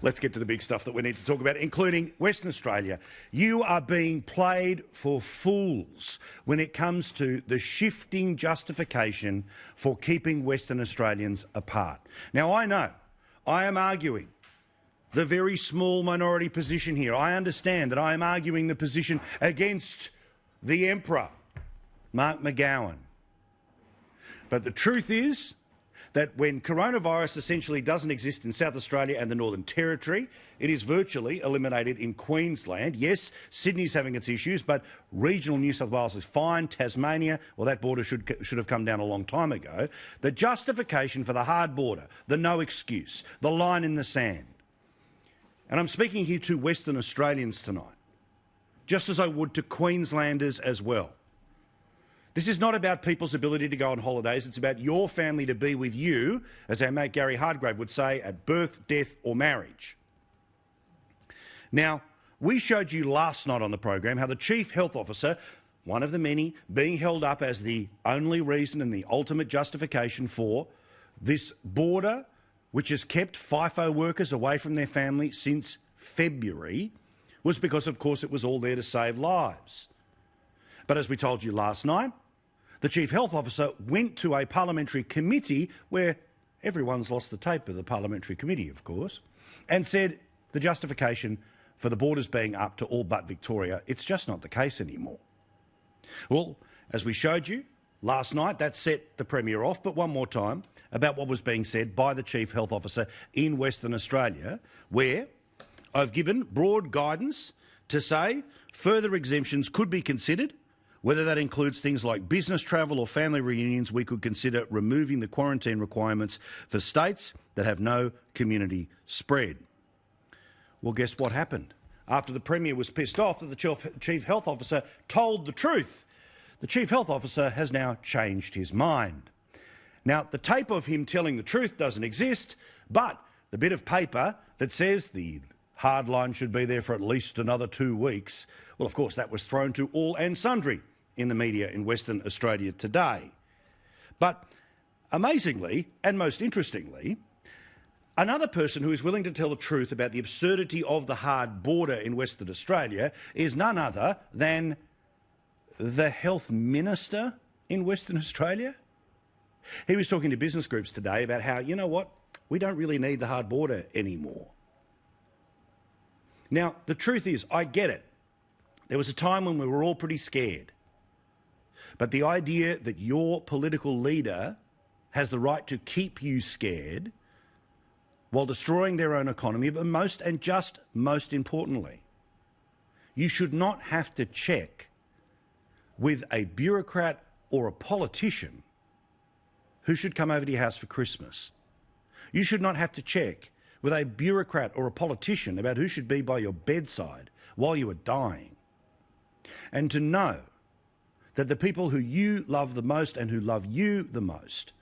Let's get to the big stuff that we need to talk about, including Western Australia. You are being played for fools when it comes to the shifting justification for keeping Western Australians apart. Now, I know I am arguing the very small minority position here. I understand that I am arguing the position against the Emperor, Mark McGowan. But the truth is that when coronavirus essentially doesn't exist in South Australia and the Northern Territory, it is virtually eliminated in Queensland. Yes, Sydney's having its issues, but regional New South Wales is fine. Tasmania, well, that border should have come down a long time ago. The justification for the hard border, the no excuse, the line in the sand. And I'm speaking here to Western Australians tonight, just as I would to Queenslanders as well. This is not about people's ability to go on holidays. It's about your family to be with you, as our mate Gary Hardgrave would say, at birth, death or marriage. Now, we showed you last night on the program how the Chief Health Officer, one of the many, being held up as the only reason and the ultimate justification for this border, which has kept FIFO workers away from their family since February, was because, of course, it was all there to save lives. But as we told you last night, the Chief Health Officer went to a parliamentary committee where everyone's lost the tape of the parliamentary committee, of course, and said the justification for the borders being up to all but Victoria, it's just not the case anymore. Well, as we showed you last night, that set the Premier off, but one more time, about what was being said by the Chief Health Officer in Western Australia, where I've given broad guidance to say further exemptions could be considered. Whether that includes things like business travel or family reunions, we could consider removing the quarantine requirements for states that have no community spread. Well, guess what happened? After the Premier was pissed off that the Chief Health Officer told the truth, the Chief Health Officer has now changed his mind. Now, the tape of him telling the truth doesn't exist, but the bit of paper that says the hard line should be there for at least another 2 weeks, well, of course, that was thrown to all and sundry in the media in Western Australia today. But amazingly, and most interestingly, another person who is willing to tell the truth about the absurdity of the hard border in Western Australia is none other than the Health Minister in Western Australia. He was talking to business groups today about how, you know what, we don't really need the hard border anymore. Now, the truth is, I get it. There was a time when we were all pretty scared. But the idea that your political leader has the right to keep you scared while destroying their own economy, but most importantly, you should not have to check with a bureaucrat or a politician who should come over to your house for Christmas. You should not have to check with a bureaucrat or a politician about who should be by your bedside while you are dying. And to know that the people who you love the most and who love you the most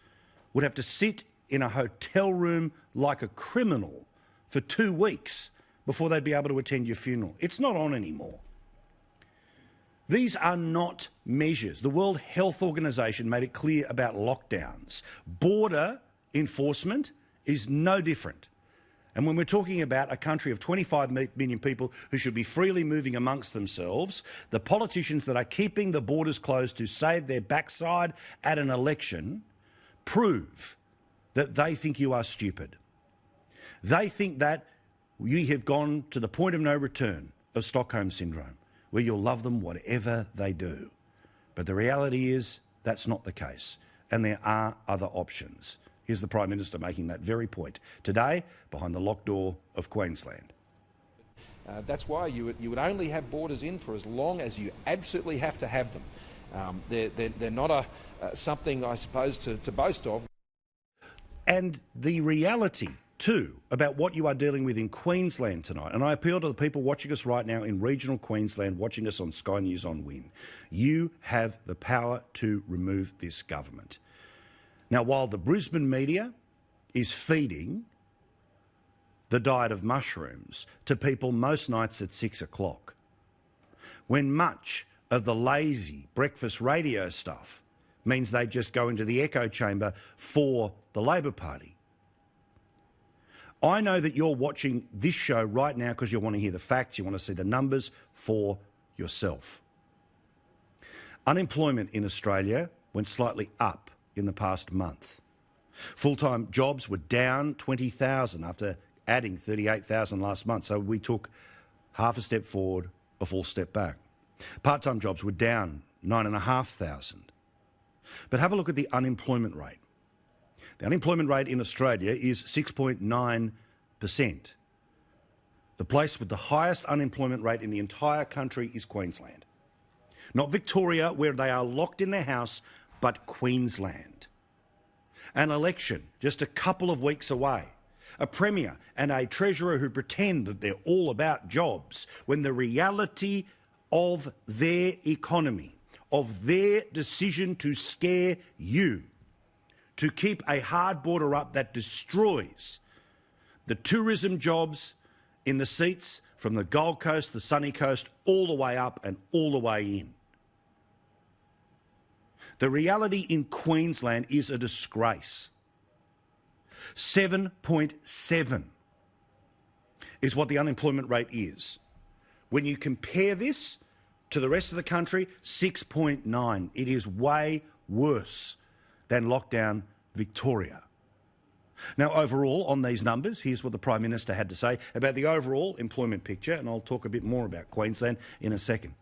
would have to sit in a hotel room like a criminal for 2 weeks before they'd be able to attend your funeral. It's not on anymore. These are not measures. The World Health Organization made it clear about lockdowns. Border enforcement is no different. And when we're talking about a country of 25 million people who should be freely moving amongst themselves, the politicians that are keeping the borders closed to save their backside at an election prove that they think you are stupid. They think that you have gone to the point of no return of Stockholm Syndrome, where you'll love them whatever they do. But the reality is that's not the case, and there are other options. Here's the Prime Minister making that very point today behind the locked door of Queensland. That's why you would only have borders in for as long as you absolutely have to have them. They're not something, I suppose, to boast of. And the reality, too, about what you are dealing with in Queensland tonight, and I appeal to the people watching us right now in regional Queensland, watching us on Sky News on Win, you have the power to remove this government. Now, while the Brisbane media is feeding the diet of mushrooms to people most nights at 6 o'clock, when much of the lazy breakfast radio stuff means they just go into the echo chamber for the Labor Party, I know that you're watching this show right now because you want to hear the facts, you want to see the numbers for yourself. Unemployment in Australia went slightly up in the past month. Full-time jobs were down 20,000 after adding 38,000 last month. So we took half a step forward, a full step back. Part-time jobs were down 9,500. But have a look at the unemployment rate. The unemployment rate in Australia is 6.9%. The place with the highest unemployment rate in the entire country is Queensland. Not Victoria, where they are locked in their house, but Queensland. An election just a couple of weeks away. A premier and a treasurer who pretend that they're all about jobs when the reality of their economy, of their decision to scare you, to keep a hard border up that destroys the tourism jobs in the seats from the Gold Coast, the sunny coast, all the way up and all the way in. The reality in Queensland is a disgrace. 7.7 is what the unemployment rate is. When you compare this to the rest of the country, 6.9. It is way worse than lockdown Victoria. Now, overall, on these numbers, here's what the Prime Minister had to say about the overall employment picture, and I'll talk a bit more about Queensland in a second.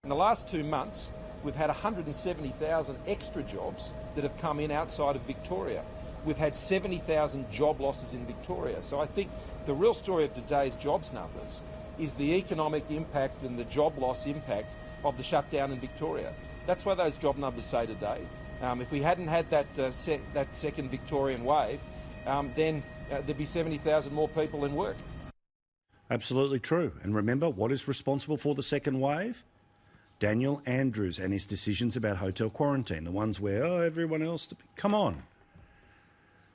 In the last 2 months, we've had 170,000 extra jobs that have come in outside of Victoria. We've had 70,000 job losses in Victoria. So I think the real story of today's jobs numbers is the economic impact and the job loss impact of the shutdown in Victoria. That's what those job numbers say today. If we hadn't had that second Victorian wave, then there'd be 70,000 more people in work. Absolutely true. And remember, what is responsible for the second wave? Daniel Andrews and his decisions about hotel quarantine, the ones where, everyone else... Come on.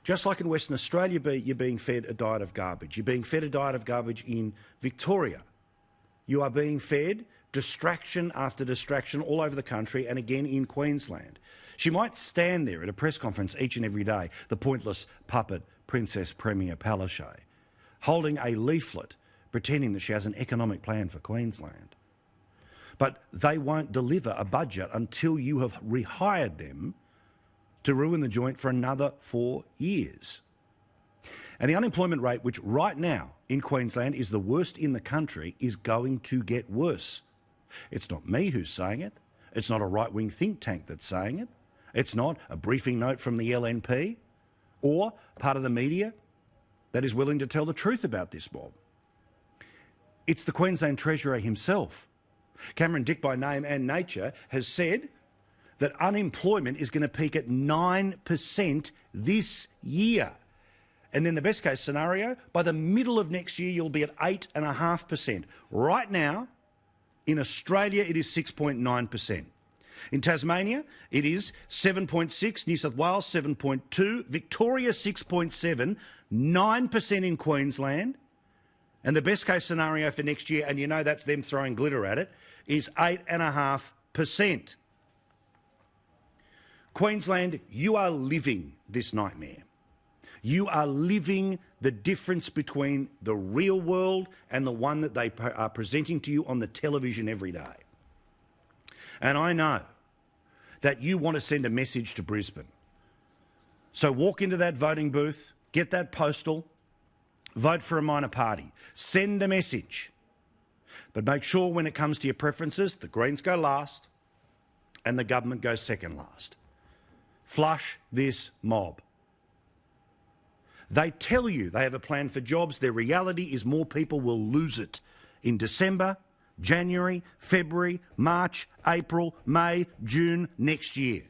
Just like in Western Australia, you're being fed a diet of garbage. You're being fed a diet of garbage in Victoria. You are being fed distraction after distraction all over the country and again in Queensland. She might stand there at a press conference each and every day, the pointless puppet Princess Premier Palaszczuk, holding a leaflet pretending that she has an economic plan for Queensland. But they won't deliver a budget until you have rehired them to ruin the joint for another 4 years. And the unemployment rate, which right now in Queensland is the worst in the country, is going to get worse. It's not me who's saying it. It's not a right-wing think tank that's saying it. It's not a briefing note from the LNP or part of the media that is willing to tell the truth about this mob. It's the Queensland Treasurer himself. Cameron Dick by name and nature has said that unemployment is going to peak at 9% this year. And then the best case scenario, by the middle of next year, you'll be at 8.5%. Right now, in Australia, it is 6.9%. In Tasmania, it is 7.6, New South Wales 7.2, Victoria 6.7, 9% in Queensland. And the best case scenario for next year, and you know that's them throwing glitter at it, is 8.5%. Queensland, you are living this nightmare. You are living the difference between the real world and the one that they are presenting to you on the television every day. And I know that you want to send a message to Brisbane. So walk into that voting booth, get that postal, vote for a minor party, send a message. But make sure when it comes to your preferences, the Greens go last and the government goes second last. Flush this mob. They tell you they have a plan for jobs. Their reality is more people will lose it in December, January, February, March, April, May, June next year.